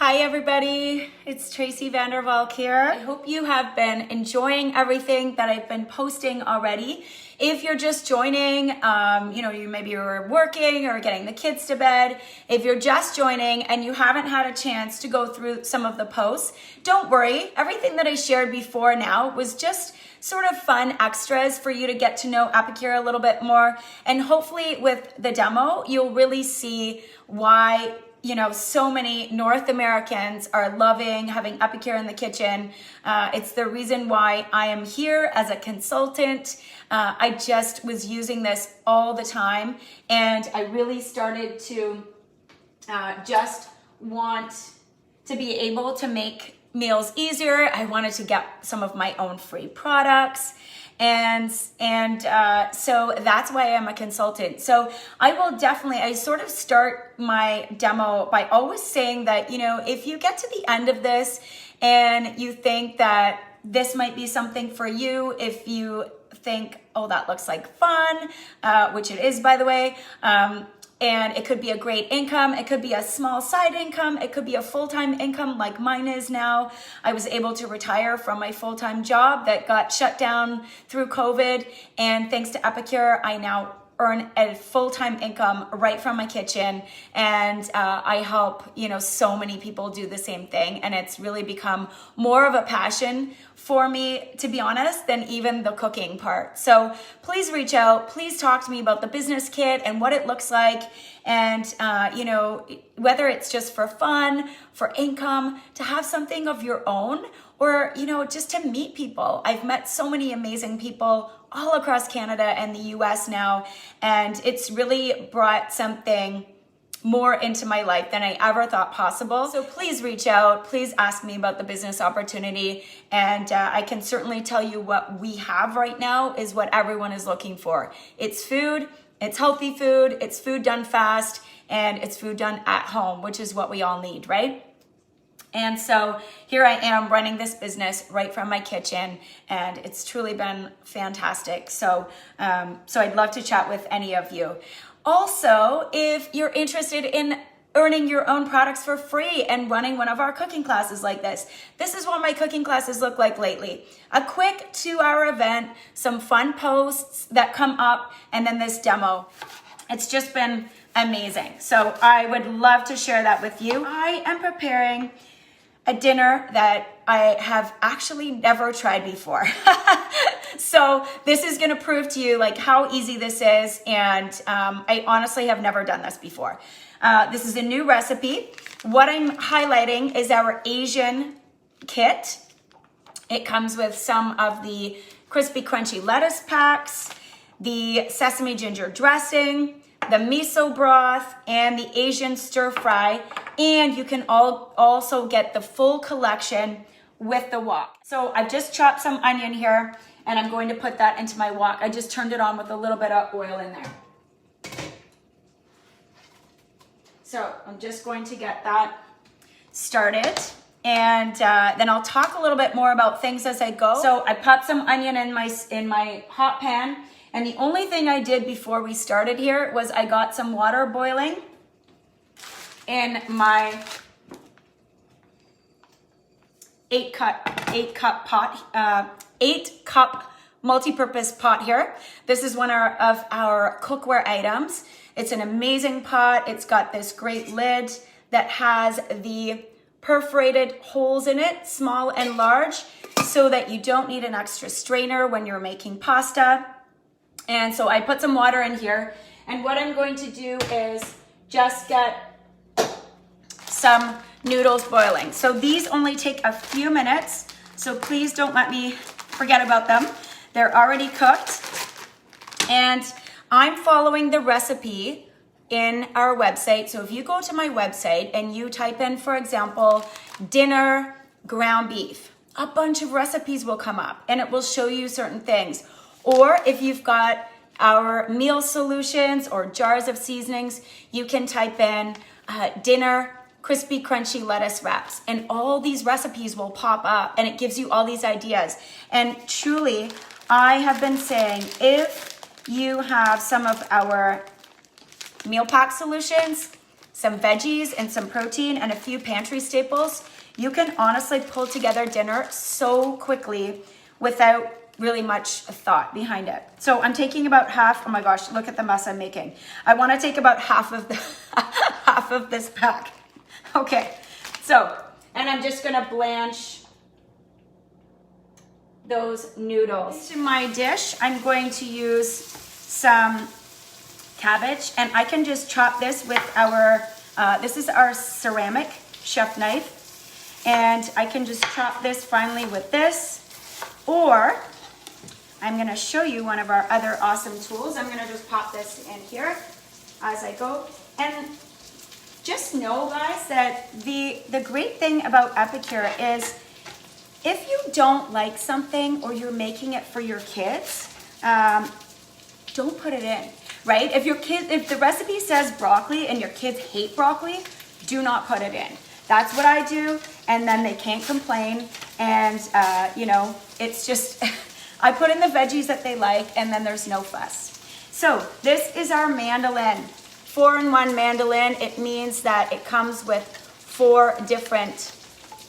Hi everybody, it's Tracey Valk here. I hope you have been enjoying everything that I've been posting already. If you're just joining, maybe you're working or getting the kids to bed. If you're just joining and you haven't had a chance to go through some of the posts, don't worry. Everything that I shared before now was just sort of fun extras for you to get to know Epicure a little bit more. And hopefully with the demo, you'll really see why so many North Americans are loving having Epicure in the kitchen. It's the reason why I am here as a consultant. I just was using this all the time, and I really started to just want to be able to make meals easier. I wanted to get some of my own free products. And so that's why I'm a consultant. So I sort of start my demo by always saying that, if you get to the end of this and you think that this might be something for you, if you think, oh, that looks like fun, which it is, by the way, and it could be a great income. It could be a small side income. It could be a full-time income like mine is now. I was able to retire from my full-time job that got shut down through COVID. And thanks to Epicure, I now earn a full-time income right from my kitchen. And I help, so many people do the same thing. And it's really become more of a passion for me, to be honest, than even the cooking part. So please reach out, please talk to me about the business kit and what it looks like. And, whether it's just for fun, for income, to have something of your own, or, just to meet people. I've met so many amazing people all across Canada and the US now, and it's really brought something more into my life than I ever thought possible. So please reach out, please ask me about the business opportunity, and I can certainly tell you what we have right now is what everyone is looking for. It's food, it's healthy food, it's food done fast, and it's food done at home, which is what we all need, right? And so here I am running this business right from my kitchen, and it's truly been fantastic. So I'd love to chat with any of you. Also, if you're interested in earning your own products for free and running one of our cooking classes like this is what my cooking classes look like lately. A quick 2-hour event, some fun posts that come up, and then this demo. It's just been amazing. So I would love to share that with you. I am preparing a dinner that I have actually never tried before. So this is gonna prove to you like how easy this is, and I honestly have never done this before. This is a new recipe. What I'm highlighting is our Asian kit. It comes with some of the crispy crunchy lettuce packs, the sesame ginger dressing, the miso broth, and the Asian stir fry. And you can also get the full collection with the wok. So I've just chopped some onion here, and I'm going to put that into my wok. I just turned it on with a little bit of oil in there. So I'm just going to get that started, and then I'll talk a little bit more about things as I go. So I popped some onion in my hot pan, and the only thing I did before we started here was I got some water boiling in my 8 cup multi-purpose pot here. This is one of our cookware items. It's an amazing pot. It's got this great lid that has the perforated holes in it, small and large, so that you don't need an extra strainer when you're making pasta. And so I put some water in here, and what I'm going to do is just get some noodles boiling. So these only take a few minutes, so please don't let me forget about them. They're already cooked, and I'm following the recipe in our website. So if you go to my website and you type in, for example, dinner ground beef, a bunch of recipes will come up, and it will show you certain things. Or if you've got our meal solutions or jars of seasonings, you can type in dinner crispy crunchy lettuce wraps, and all these recipes will pop up, and it gives you all these ideas. And truly, I have been saying, if you have some of our meal pack solutions, some veggies and some protein and a few pantry staples, you can honestly pull together dinner so quickly without really much thought behind it. So I'm taking about half. Oh my gosh, look at the mess I'm making. I want to take about half of the half of this pack. Okay, so, and I'm just gonna blanch those noodles. Into my dish, I'm going to use some cabbage, and I can just chop this with our, this is our ceramic chef knife, and I can just chop this finely with this, or I'm gonna show you one of our other awesome tools. I'm gonna just pop this in here as I go. And just know, guys, that the great thing about Epicure is if you don't like something or you're making it for your kids, don't put it in, right? If the recipe says broccoli and your kids hate broccoli, do not put it in. That's what I do, and then they can't complain. And you know, it's just, I put in the veggies that they like, and then there's no fuss. So this is our mandolin, 4-in-1 mandolin. It means that it comes with 4 different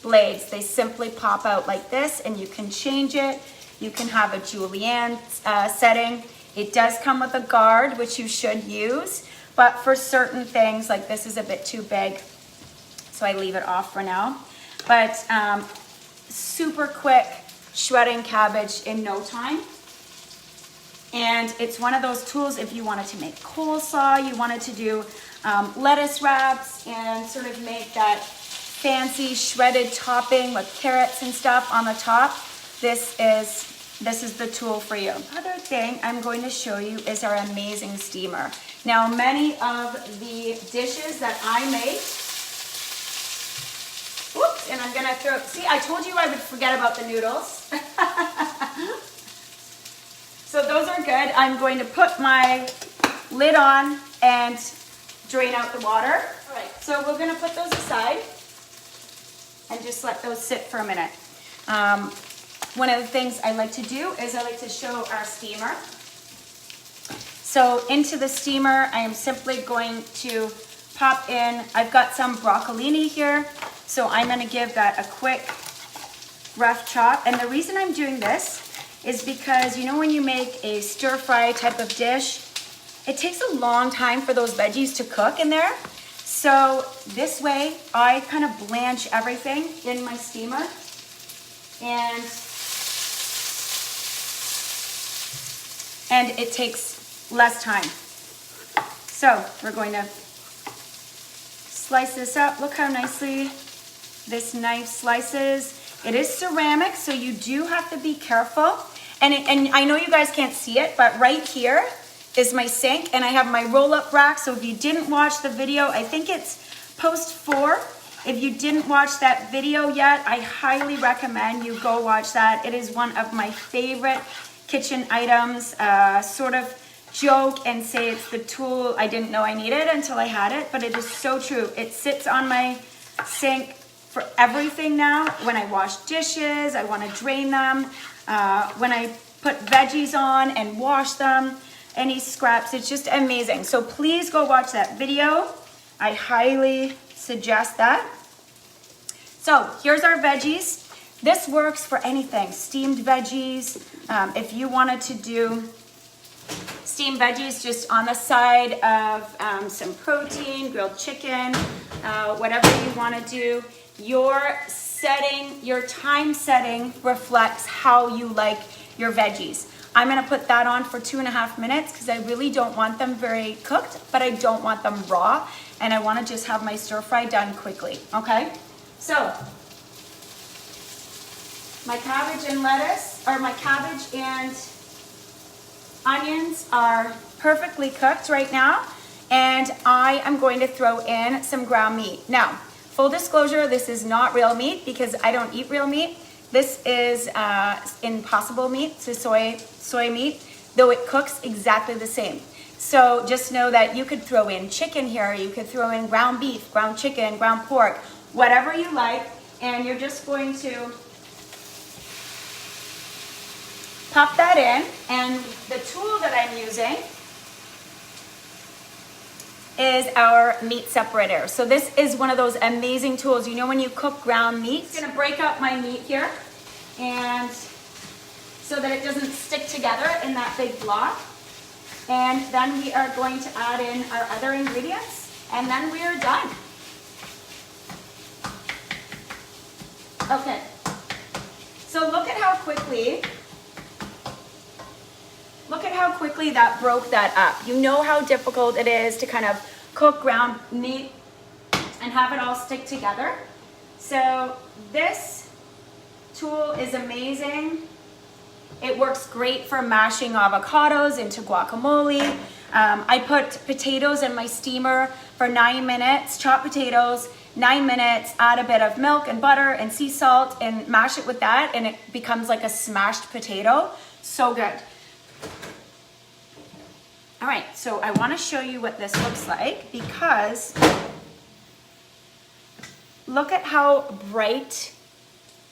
blades. They simply pop out like this, and you can change it. You can have a julienne setting. It does come with a guard, which you should use, but for certain things, like this is a bit too big, so I leave it off for now. But super quick shredding cabbage in no time. And it's one of those tools if you wanted to make coleslaw, you wanted to do lettuce wraps and sort of make that fancy shredded topping with carrots and stuff on the top. This is the tool for you. Other thing I'm going to show you is our amazing steamer. Now, many of the dishes that I make, whoops, and I'm gonna throw, see, I told you I would forget about the noodles. So those are good. I'm going to put my lid on and drain out the water. All right, so we're gonna put those aside and just let those sit for a minute. One of the things I like to do is I like to show our steamer. So into the steamer, I am simply going to pop in, I've got some broccolini here, so I'm gonna give that a quick rough chop. And the reason I'm doing this is because, you know, when you make a stir fry type of dish, it takes a long time for those veggies to cook in there. So this way, I kind of blanch everything in my steamer, and it takes less time. So we're going to slice this up. Look how nicely this knife slices. It is ceramic, so you do have to be careful. And I know you guys can't see it, but right here is my sink, and I have my roll-up rack. So if you didn't watch the video, I think it's post 4. If you didn't watch that video yet, I highly recommend you go watch that. It is one of my favorite kitchen items. Sort of joke and say it's the tool I didn't know I needed until I had it, but it is so true. It sits on my sink for everything now. When I wash dishes, I want to drain them. When I put veggies on and wash them, any scraps, it's just amazing. So please go watch that video. I highly suggest that. So here's our veggies. This works for anything, steamed veggies. If you wanted to do steamed veggies just on the side of some protein, grilled chicken, whatever you want to do, your setting, your time setting reflects how you like your veggies. I'm gonna put that on for 2.5 minutes because I really don't want them very cooked, but I don't want them raw, and I wanna just have my stir fry done quickly, okay? So, my cabbage and lettuce, or my cabbage and onions are perfectly cooked right now, and I am going to throw in some ground meat. Now, full disclosure, this is not real meat because I don't eat real meat. This is Impossible meat, so soy meat, though it cooks exactly the same. So just know that you could throw in chicken here, you could throw in ground beef, ground chicken, ground pork, whatever you like, and you're just going to pop that in. And the tool that I'm using is our meat separator. So this is one of those amazing tools. You know when you cook ground meat? I'm gonna break up my meat here, and so that it doesn't stick together in that big block. And then we are going to add in our other ingredients, and then we are done. Okay, so look at how quickly that broke that up. You know how difficult it is to kind of cook ground meat and have it all stick together. So this tool is amazing. It works great for mashing avocados into guacamole. I put potatoes in my steamer for 9 minutes, chopped potatoes, 9 minutes, add a bit of milk and butter and sea salt and mash it with that, and it becomes like a smashed potato. So good. All right, so I want to show you what this looks like, because look at how bright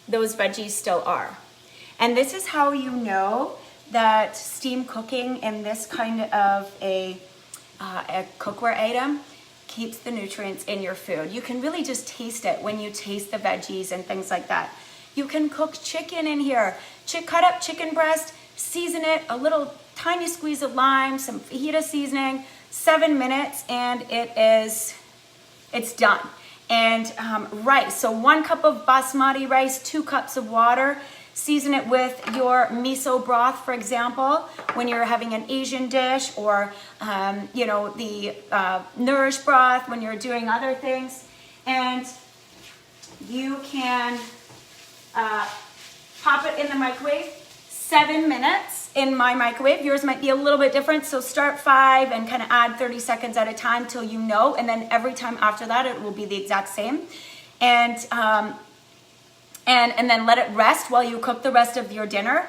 those veggies still are. And this is how you know that steam cooking in this kind of a cookware item keeps the nutrients in your food. You can really just taste it when you taste the veggies and things like that. You can cook chicken in here. Cut up chicken breast, season it, a little tiny squeeze of lime, some fajita seasoning, 7 minutes, and it's done. And rice, so 1 cup of basmati rice, 2 cups of water. Season it with your miso broth, for example, when you're having an Asian dish, or the nourish broth when you're doing other things. And you can pop it in the microwave, 7 minutes in my microwave. Yours might be a little bit different, so start 5 and kind of add 30 seconds at a time till you know, and then every time after that it will be the exact same. And then let it rest while you cook the rest of your dinner,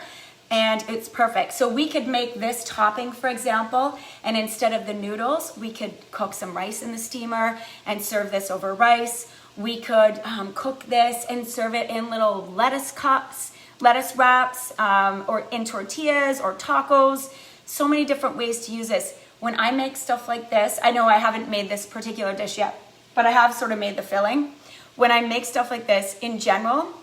and it's perfect. So we could make this topping, for example, and instead of the noodles, we could cook some rice in the steamer and serve this over rice. We could cook this and serve it in little lettuce cups, lettuce wraps, or in tortillas or tacos. So many different ways to use this. When I make stuff like this, I know I haven't made this particular dish yet, but I have sort of made the filling. When I make stuff like this, in general,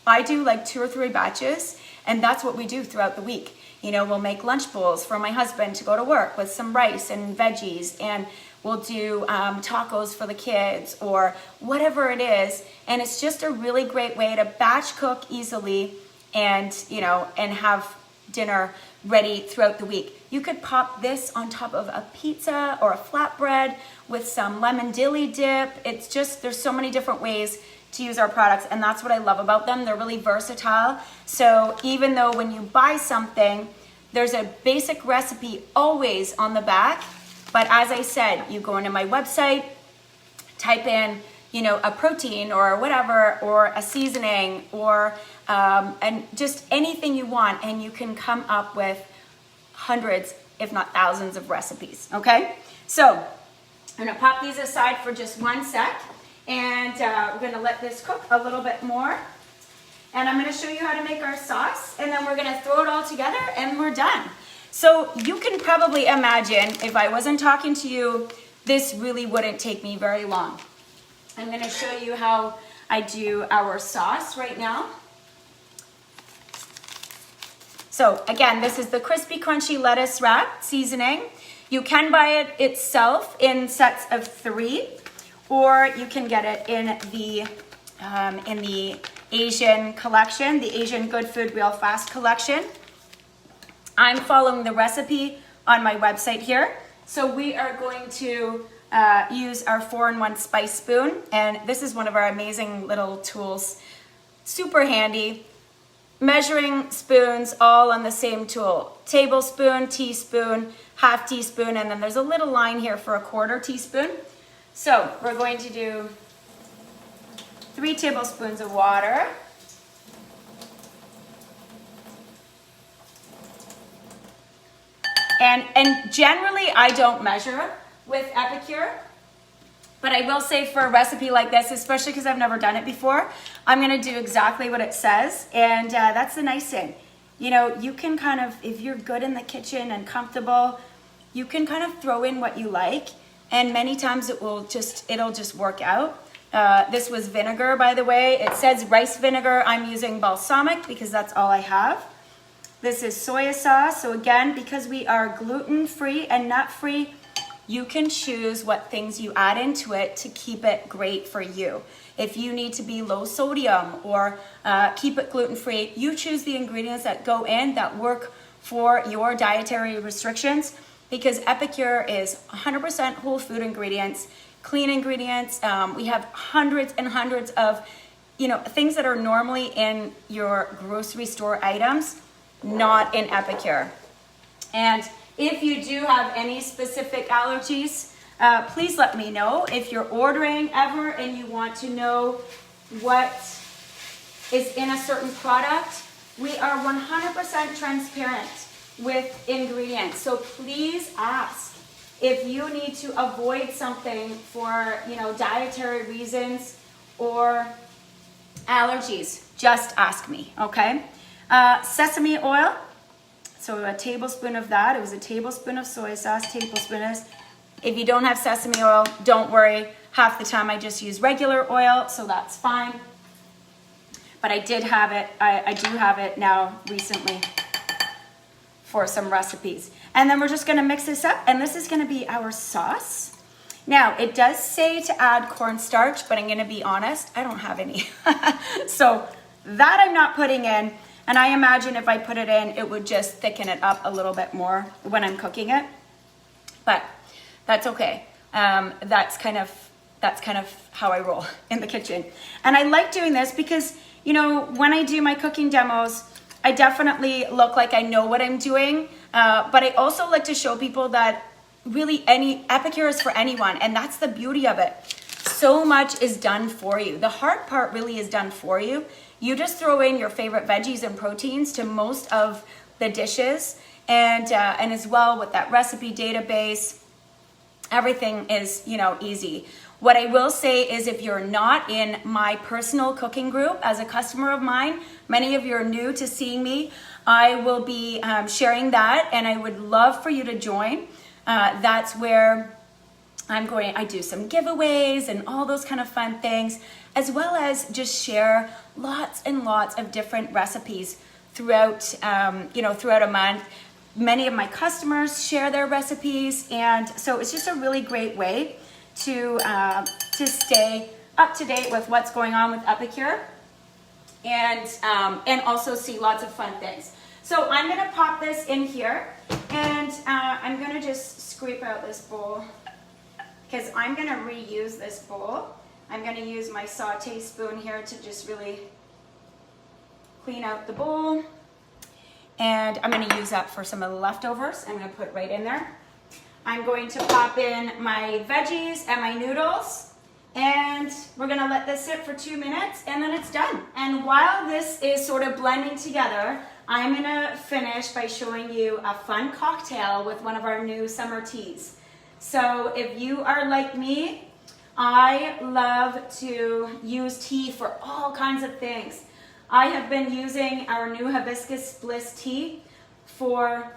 I do like 2 or 3 batches, and that's what we do throughout the week. You know, we'll make lunch bowls for my husband to go to work with some rice and veggies, and we'll do tacos for the kids or whatever it is. And it's just a really great way to batch cook easily and have dinner ready throughout the week. You could pop this on top of a pizza or a flatbread with some lemon dilly dip. It's just, there's so many different ways to use our products, and that's what I love about them. They're really versatile. So even though when you buy something, there's a basic recipe always on the back, but as I said, you go into my website, type in, a protein or whatever, or a seasoning, or and just anything you want, and you can come up with hundreds, if not thousands of recipes, okay? So I'm gonna pop these aside for just 1 sec, and we're gonna let this cook a little bit more. And I'm gonna show you how to make our sauce, and then we're gonna throw it all together and we're done. So you can probably imagine, if I wasn't talking to you, this really wouldn't take me very long. I'm gonna show you how I do our sauce right now. So again, this is the crispy crunchy lettuce wrap seasoning. You can buy it itself in sets of 3, or you can get it in the Asian collection, the Asian Good Food Real Fast collection. I'm following the recipe on my website here. So we are going to use our 4-in-1 spice spoon, and this is one of our amazing little tools. Super handy. Measuring spoons all on the same tool. Tablespoon, teaspoon, half teaspoon, and then there's a little line here for a 1/4 teaspoon. So we're going to do 3 tablespoons of water. And generally I don't measure with Epicure, but I will say for a recipe like this, especially because I've never done it before, I'm gonna do exactly what it says, and that's the nice thing. You can kind of, if you're good in the kitchen and comfortable, you can kind of throw in what you like. and many times it'll just work out. This was vinegar, by the way. It says rice vinegar. I'm using balsamic because that's all I have. This is soy sauce. So again, because we are gluten-free and nut-free, you can choose what things you add into it to keep it great for you. If you need to be low sodium or keep it gluten-free, you choose the ingredients that go in that work for your dietary restrictions, because Epicure is 100% whole food ingredients, clean ingredients. We have hundreds and hundreds of, things that are normally in your grocery store items, not in Epicure. And if you do have any specific allergies, please let me know. If you're ordering ever and you want to know what is in a certain product, we are 100% transparent with ingredients. So please ask. If you need to avoid something for, dietary reasons or allergies, just ask me, okay? Sesame oil. So a tablespoon of that. It was a tablespoon of soy sauce, tablespoons. If you don't have sesame oil, don't worry. Half the time I just use regular oil, so that's fine. But I did have it, I do have it now recently for some recipes. And then we're just gonna mix this up, and this is gonna be our sauce. Now, it does say to add cornstarch, but I'm gonna be honest, I don't have any. So that I'm not putting in, and I imagine if I put it in, it would just thicken it up a little bit more when I'm cooking it. But that's okay. That's kind of how I roll in the kitchen. And I like doing this because, when I do my cooking demos, I definitely look like I know what I'm doing. But I also like to show people that really Epicure is for anyone. And that's the beauty of it. So much is done for you. The hard part really is done for you. You just throw in your favorite veggies and proteins to most of the dishes. And as well with that recipe database, everything is, easy. What I will say is if you're not in my personal cooking group as a customer of mine, many of you are new to seeing me, I will be sharing that, and I would love for you to join. That's where I do some giveaways and all those kind of fun things, as well as just share lots and lots of different recipes throughout, throughout a month. Many of my customers share their recipes, and so it's just a really great way to stay up to date with what's going on with Epicure, and also see lots of fun things. So I'm gonna pop this in here, and I'm gonna just scrape out this bowl because I'm gonna reuse this bowl. I'm gonna use my saute spoon here to just really clean out the bowl. And I'm gonna use that for some of the leftovers. I'm gonna put right in there. I'm going to pop in my veggies and my noodles, and we're gonna let this sit for 2 minutes, and then it's done. And while this is sort of blending together, I'm gonna finish by showing you a fun cocktail with one of our new summer teas. So if you are like me, I love to use tea for all kinds of things. I have been using our new Hibiscus Bliss tea for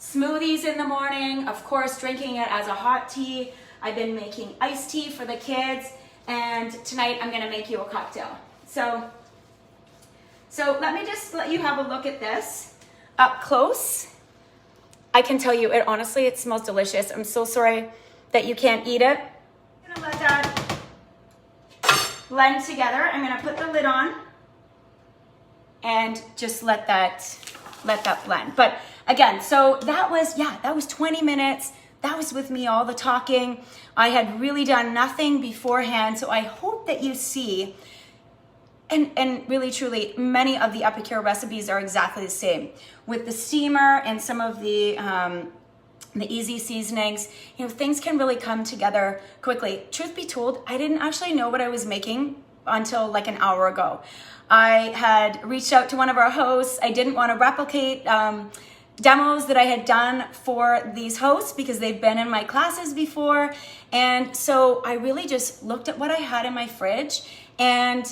smoothies in the morning, of course, drinking it as a hot tea. I've been making iced tea for the kids, and tonight I'm gonna make you a cocktail. So let me just let you have a look at this up close. I can tell you, it smells delicious. I'm so sorry that you can't eat it. I'm gonna let that blend together. I'm gonna put the lid on and just let that blend. But again, so that was 20 minutes. That was with me all the talking. I had really done nothing beforehand, so I hope that you see, and really truly, many of the Epicure recipes are exactly the same. With the steamer and some of the easy seasonings, things can really come together quickly. Truth be told, I didn't actually know what I was making until like an hour ago. I had reached out to one of our hosts. I didn't want to replicate demos that I had done for these hosts because they've been in my classes before. And so I really just looked at what I had in my fridge and,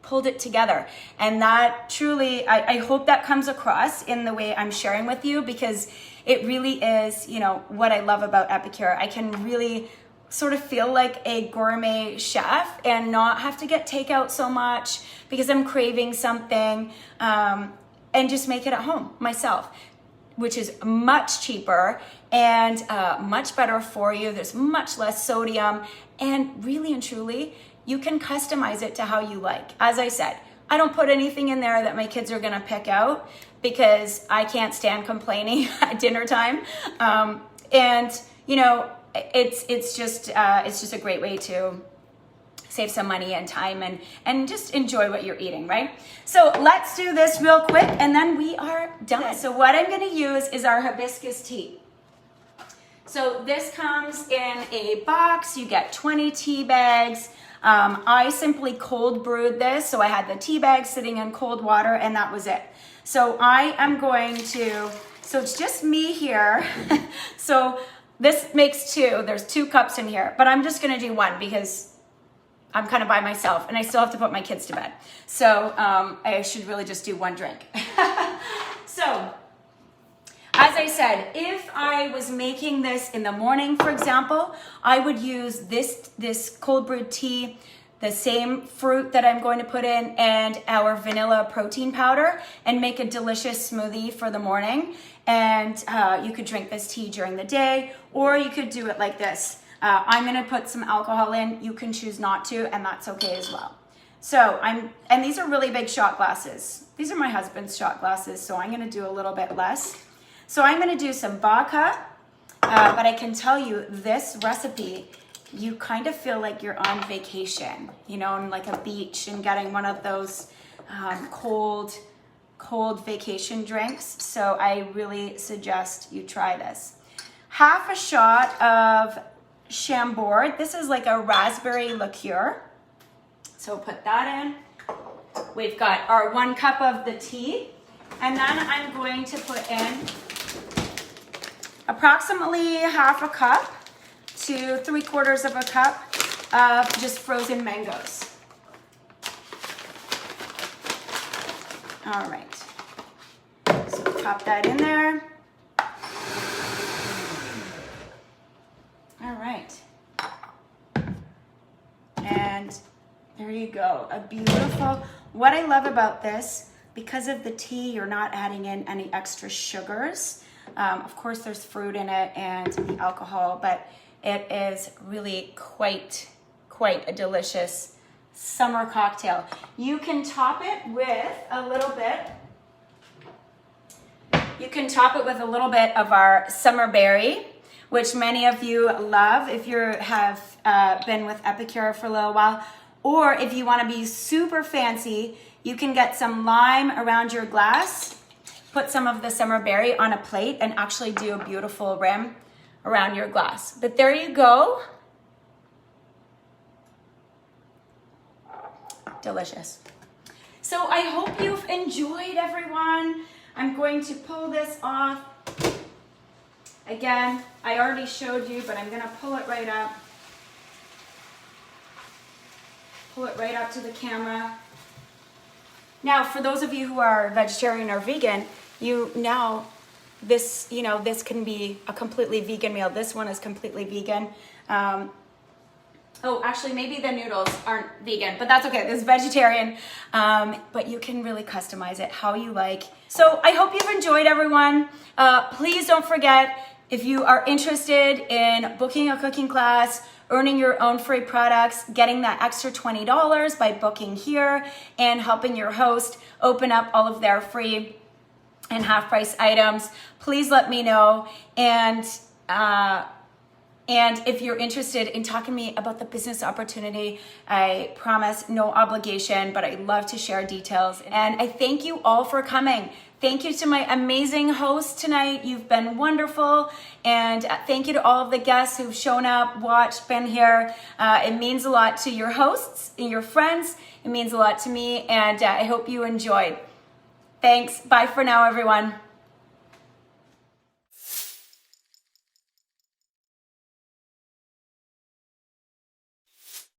pulled it together. And that truly, I hope that comes across in the way I'm sharing with you, because it really is, you know, what I love about Epicure. I can really sort of feel like a gourmet chef and not have to get takeout so much because I'm craving something, and just make it at home myself, which is much cheaper and much better for you. There's much less sodium, and really and truly, you can customize it to how you like. As I said, I don't put anything in there that my kids are gonna pick out because I can't stand complaining at dinner time. And you know, it's just a great way to save some money and time and just enjoy what you're eating, right? So let's do this real quick and then we are done. So what I'm gonna use is our hibiscus tea. So this comes in a box. You get 20 tea bags. I simply cold brewed this. So I had the tea bag sitting in cold water and that was it. So I am going to, so it's just me here. So this makes two, there's 2 cups in here, but I'm just gonna do 1 because I'm kind of by myself and I still have to put my kids to bed. So I should really just do 1 drink. So, as I said, if I was making this in the morning, for example, I would use this cold brewed tea, the same fruit that I'm going to put in, and our vanilla protein powder, and make a delicious smoothie for the morning. And you could drink this tea during the day, or you could do it like this. I'm gonna put some alcohol in. You can choose not to, and that's okay as well. So and these are really big shot glasses. These are my husband's shot glasses, so I'm gonna do a little bit less. So I'm gonna do some vodka, but I can tell you this recipe, you kind of feel like you're on vacation, you know, on like a beach and getting one of those cold vacation drinks. So I really suggest you try this. Half a shot of Chambord. This is like a raspberry liqueur. So put that in. We've got our 1 cup of the tea. And then I'm going to put in approximately half a cup to 3/4 of a cup of just frozen mangoes. All right. So pop that in there. All right. And there you go. A beautiful, what I love about this, because of the tea, you're not adding in any extra sugars. Of course, there's fruit in it and the alcohol, but it is really quite a delicious summer cocktail. You can top it with a little bit. You can top it with a little bit of our summer berry, which many of you love if you have been with Epicure for a little while. Or if you want to be super fancy, you can get some lime around your glass, put some of the summer berry on a plate, and actually do a beautiful rim around your glass. But there you go. Delicious. So I hope you've enjoyed, everyone. I'm going to pull this off. Again, I already showed you, but I'm gonna pull it right up. Pull it right up to the camera. Now, for those of you who are vegetarian or vegan, this can be a completely vegan meal. This one is completely vegan. Oh, actually, maybe the noodles aren't vegan, but that's okay. This is vegetarian, but you can really customize it how you like. So I hope you've enjoyed, everyone. Please don't forget, if you are interested in booking a cooking class, earning your own free products, getting that extra $20 by booking here, and helping your host open up all of their free and half-price items, please let me know. And if you're interested in talking to me about the business opportunity, I promise no obligation, but I'd love to share details. And I thank you all for coming. Thank you to my amazing hosts tonight. You've been wonderful. And thank you to all of the guests who've shown up, watched, been here. It means a lot to your hosts and your friends. It means a lot to me. And I hope you enjoyed. Thanks. Bye for now, everyone.